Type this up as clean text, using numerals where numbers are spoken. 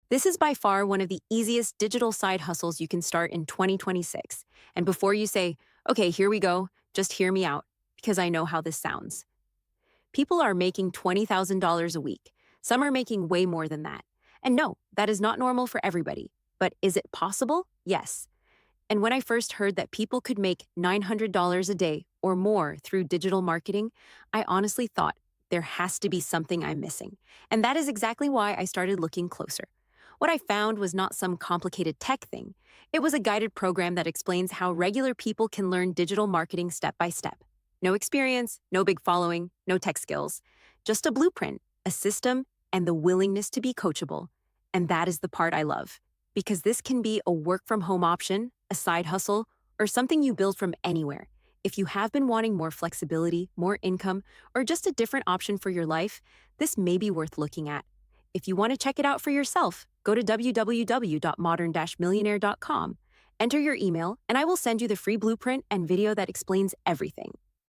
This is by far one of the easiest digital side hustles you can start in 2026. And before you say, okay, here we go, just hear me out, because I know how this sounds. People are making $20,000 a week. Some are making way more than that. And no, that is not normal for everybody. But is it possible? Yes. And when I first heard that people could make $900 a day or more through digital marketing, I honestly thought there has to be something I'm missing. And that is exactly why I started looking closer. What I found was not some complicated tech thing. It was a guided program that explains how regular people can learn digital marketing step by step. No experience, no big following, no tech skills. Just a blueprint, a system, and the willingness to be coachable. And that is the part I love. Because this can be a work-from-home option, a side hustle, or something you build from anywhere. If you have been wanting more flexibility, more income, or just a different option for your life, this may be worth looking at. If you want to check it out for yourself, go to www.modern-millionaire.com, enter your email, and I will send you the free blueprint and video that explains everything.